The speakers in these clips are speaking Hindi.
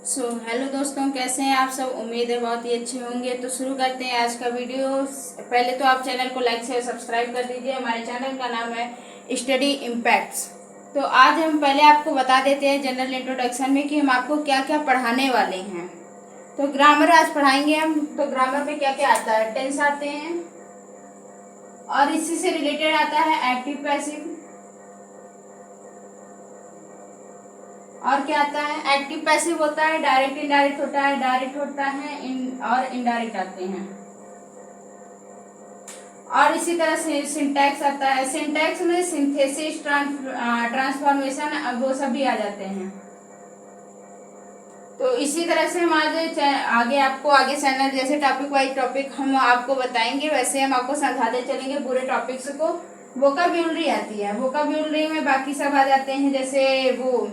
हेलो दोस्तों, कैसे हैं आप सब। उम्मीद है बहुत ही अच्छे होंगे। तो शुरू करते हैं आज का वीडियो। पहले तो आप चैनल को लाइक शेयर सब्सक्राइब कर दीजिए। हमारे चैनल का नाम है स्टडी इम्पैक्ट्स। तो आज हम पहले आपको बता देते हैं जनरल इंट्रोडक्शन में कि हम आपको क्या क्या पढ़ाने वाले हैं। तो ग्रामर आज पढ़ाएंगे हम। तो ग्रामर में क्या क्या आता है, टेंस आते हैं और इसी से रिलेटेड आता है एक्टिव पैसिव। और क्या आता है, एक्टिव पैसिव होता है, डायरेक्ट इनडायरेक्ट होता है, डायरेक्ट होता है और इनडायरेक्ट आते हैं। और इसी तरह से सिंटैक्स आता है। सिंटैक्स में सिंथेसिस, ट्रांसफॉर्मेशन वो सब भी आ जाते हैं। तो इसी तरह से हम आज आगे आपको आगे चैनल जैसे टॉपिक वाइज टॉपिक हम आपको बताएंगे, वैसे हम आपको समझाते चलेंगे पूरे टॉपिक्स को। वोकाब्युलरी आती है, वोकाब्युलरी में बाकी सब आ जाते हैं, जैसे वो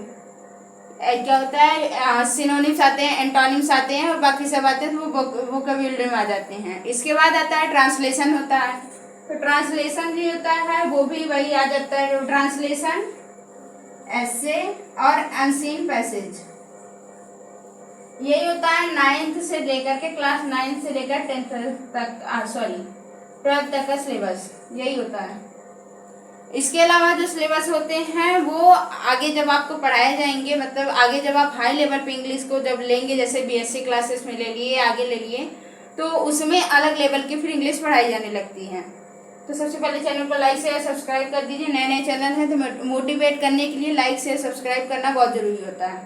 क्या होता है, सिनोनिम्स आते हैं, एंटोनिम्स आते हैं और बाकी सब आते हैं, तो वो वोकाब्युलरी में आ जाते हैं। इसके बाद आता है ट्रांसलेशन होता है। तो ट्रांसलेशन भी होता है, वो भी वही आ जाता है। ट्रांसलेशन, ऐसे और अनसीन पैसेज, यही होता है 9th से लेकर के क्लास 9 से लेकर 10th तक, 12th तक का सिलेबस यही होता है। इसके अलावा जो सिलेबस होते हैं वो आगे जब आपको पढ़ाए जाएंगे, मतलब आगे जब आप हाई लेवल पे इंग्लिश को जब लेंगे, जैसे बीएससी क्लासेस में ले लिए, आगे ले लिए, तो उसमें अलग लेवल की फिर इंग्लिश पढ़ाई जाने लगती है। तो सबसे पहले चैनल को लाइक शेयर सब्सक्राइब कर दीजिए। नए नए चैनल हैं तो मोटिवेट करने के लिए लाइक शेयर सब्सक्राइब करना बहुत जरूरी होता है।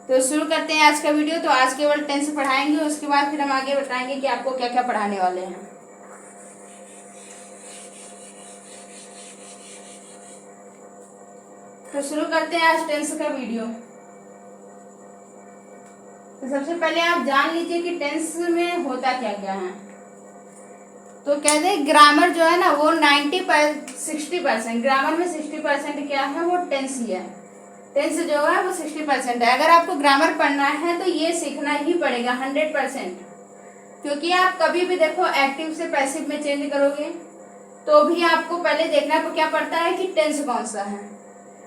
तो शुरू करते हैं आज का वीडियो। तो आज केवल टेंस पढ़ाएंगे, उसके बाद फिर हम आगे बताएंगे कि आपको क्या क्या पढ़ाने वाले हैं। तो शुरू करते हैं आज टेंस का वीडियो। तो सबसे पहले आप जान लीजिए कि टेंस में होता क्या क्या है। तो कहते हैं ग्रामर जो है ना वो 60%, ग्रामर में 60% क्या है, वो टेंस ही है। टेंस जो है वो 60% है। अगर आपको ग्रामर पढ़ना है तो ये सीखना ही पड़ेगा 100%, क्योंकि आप कभी भी देखो एक्टिव से पैसिव में चेंज करोगे तो भी आपको पहले देखना क्या पड़ता है कि टेंस कौन सा है।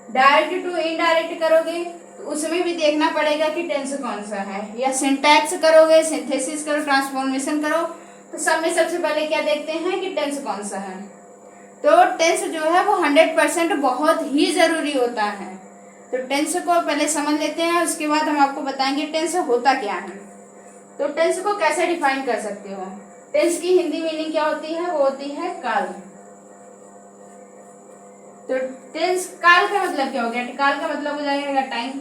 डायरेक्ट टू इनडायरेक्ट करोगे तो उसमें भी देखना पड़ेगा कि टेंस कौन सा है। या सिंटैक्स करोगे, सिंथेसिस करो, ट्रांसफॉर्मेशन करो, तो सब में सबसे पहले क्या देखते हैं कि टेंस कौन सा है। तो टेंस जो है वो 100% बहुत ही जरूरी होता है। तो टेंस को पहले समझ लेते हैं, उसके बाद हम आपको बताएंगे टेंस होता क्या है। तो टेंस को कैसे डिफाइन कर सकते हो। टेंस की हिंदी मीनिंग क्या होती है, वो होती है काल। तो टेंस काल का मतलब क्या हो गया, काल का मतलब हो जाएगा टाइम।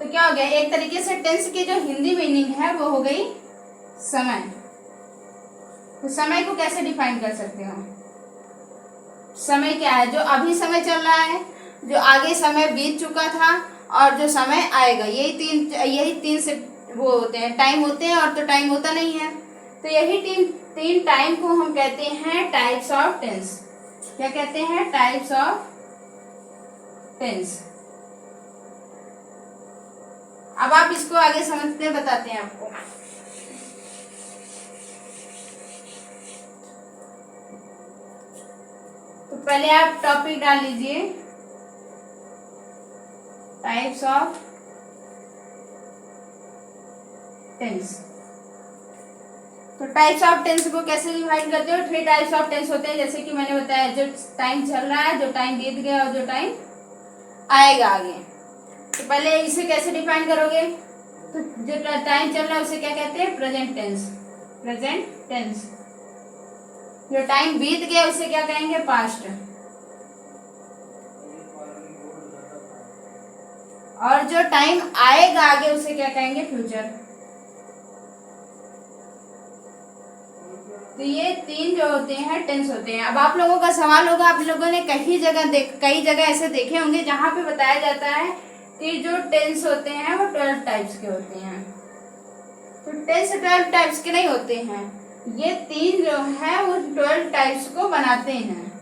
तो क्या हो गया, एक तरीके से टेंस की जो हिंदी मीनिंग है वो हो गई समय। तो समय को कैसे डिफाइन कर सकते हो। समय क्या है, जो अभी समय चल रहा है, जो आगे समय बीत चुका था, और जो समय आएगा, यही तीन से वो होते हैं, टाइम होते हैं, और तो टाइम होता नहीं है। तो यही तीन टाइम को हम कहते हैं टाइप्स ऑफ टेंस। क्या कहते हैं, टाइप्स ऑफ टेंस। अब आप इसको आगे समझते बताते हैं आपको। तो पहले आप टॉपिक डाल लीजिए, टाइप्स ऑफ टेंस। तो टाइप्स ऑफ टेंस को कैसे डिवाइड करते हो, 3 टाइप्स ऑफ टेंस होते हैं, जैसे कि मैंने बताया, जो टाइम चल रहा है, जो टाइम बीत गया, और जो टाइम आएगा आगे। तो पहले इसे कैसे डिफाइन करोगे, तो जो टाइम चल रहा है उसे क्या कहते हैं, प्रेजेंट टेंस। Present tense. जो टाइम बीत गया उसे क्या कहेंगे, पास्ट। और जो टाइम आएगा आगे उसे क्या कहेंगे, फ्यूचर। तो ये 3 जो होते हैं टेंस होते हैं। अब आप लोगों का सवाल होगा, आप लोगों ने कई जगह ऐसे देखे होंगे जहां पे बताया जाता है कि जो टेंस होते हैं वो 12 टाइप्स के होते हैं। तो टेंस 12 टाइप्स के नहीं होते हैं, ये 3 जो है वो 12 टाइप्स को बनाते हैं।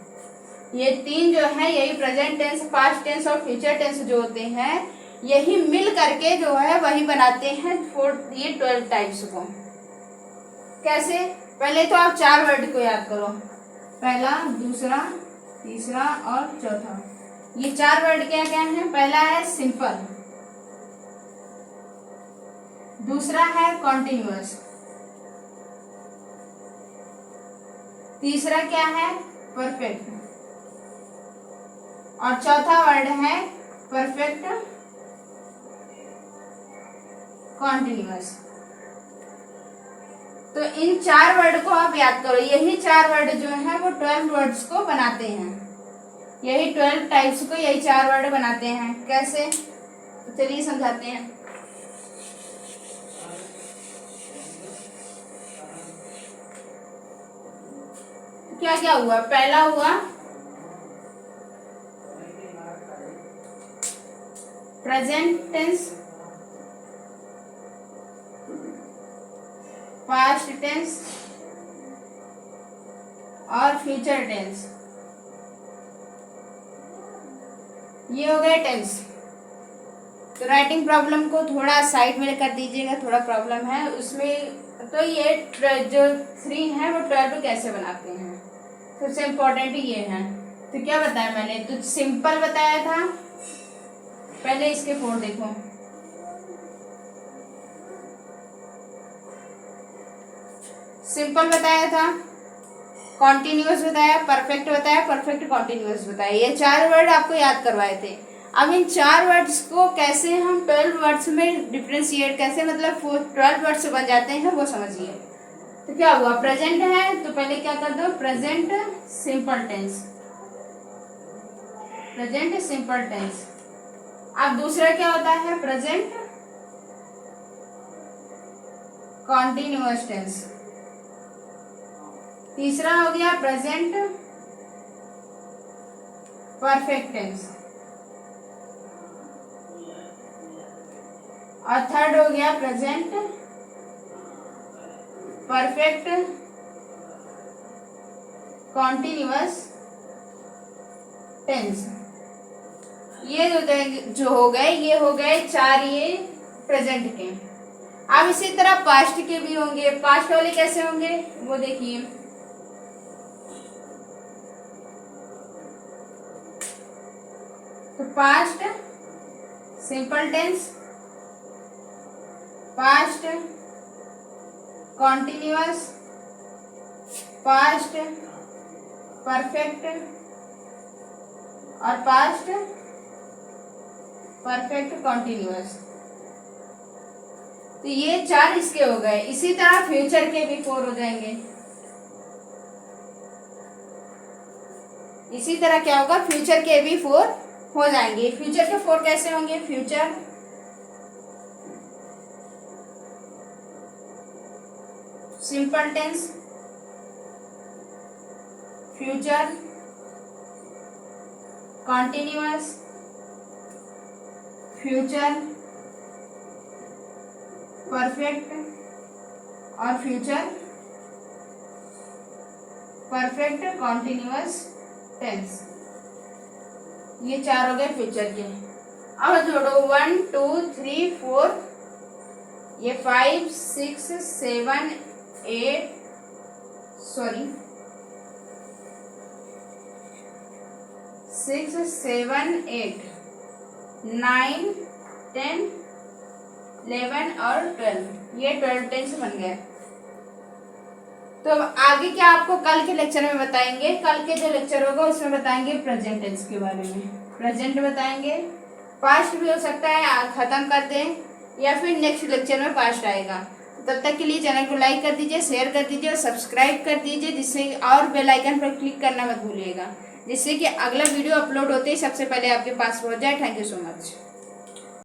ये 3 जो है, यही प्रेजेंट टेंस, पास्ट टेंस और फ्यूचर टेंस जो होते हैं, यही मिल करके जो है वही बनाते हैं ये 12 टाइप्स को। कैसे, पहले तो आप 4 वर्ड को याद करो, पहला, दूसरा, तीसरा और चौथा। ये 4 वर्ड क्या क्या है, पहला है सिंपल, दूसरा है कॉन्टिन्यूअस, तीसरा क्या है परफेक्ट, और चौथा वर्ड है परफेक्ट कॉन्टिन्यूअस। तो इन 4 वर्ड को आप याद करो। यही 4 वर्ड जो है वो 12 वर्ड्स को बनाते हैं। यही 12 टाइप्स को यही 4 वर्ड बनाते हैं। कैसे? तो चलिए समझाते हैं। क्या क्या हुआ? पहला हुआ प्रेजेंट टेंस, पास्ट टेंस और फ्यूचर टेंस। ये हो गए टेंस। तो राइटिंग प्रॉब्लम को थोड़ा साइड में कर दीजिएगा, थोड़ा प्रॉब्लम है उसमें। तो ये जो 3 है वो 12 कैसे बनाते हैं, सबसे इम्पोर्टेंट ये है। तो क्या बताया मैंने? तो सिंपल बताया था। पहले इसके 4 देखो। सिंपल बताया था, कॉन्टिन्यूअस बताया, परफेक्ट बताया, परफेक्ट कॉन्टिन्यूअस बताया। ये 4 वर्ड आपको याद करवाए थे। अब इन 4 वर्ड्स को कैसे हम 12 वर्ड्स में डिफ्रेंशिएट, कैसे मतलब 12 वर्ड्स बन जाते हैं वो समझिए। तो क्या हुआ? प्रेजेंट है तो पहले क्या कर दो? Present simple tense, present simple tense. अब दूसरा क्या होता है? Present continuous tense. तीसरा हो गया प्रेजेंट परफेक्ट टेंस, और थर्ड हो गया प्रेजेंट परफेक्ट कॉन्टिन्यूअस टेंस। ये जो हो गए, ये हो गए 4 ये प्रेजेंट के। अब इसी तरह पास्ट के भी होंगे। पास्ट वाले कैसे होंगे वो देखिए। तो past simple tense, past continuous, past perfect और पास्ट परफेक्ट कॉन्टिन्यूअस। तो ये 4 इसके हो गए। इसी तरह फ्यूचर के भी 4 हो जाएंगे। इसी तरह क्या होगा? फ्यूचर के भी 4 हो जाएंगे। फ्यूचर के 4 कैसे होंगे? Future simple tense, future continuous, future perfect और फ्यूचर परफेक्ट कॉन्टिन्यूअस टेंस। ये 4 हो गए फ्यूचर के। अब जोड़ो 1 2 3 4, ये 5 6 7 8 6 7 8 9 10 11 और 12। ये 12 टेंस बन गए। तो आगे क्या आपको कल के लेक्चर में बताएंगे। कल के जो लेक्चर होगा उसमें बताएंगे प्रेजेंट टेंस के बारे में। प्रेजेंट बताएंगे, पास्ट भी हो सकता है खत्म कर दें, या फिर नेक्स्ट लेक्चर में पास्ट आएगा। तब तक के लिए चैनल को लाइक कर दीजिए, शेयर कर दीजिए और सब्सक्राइब कर दीजिए, जिससे और बेल आइकन पर क्लिक करना मत भूलिएगा, जिससे कि अगला वीडियो अपलोड होते ही सबसे पहले आपके पास पहुंच जाए। Thank you so much.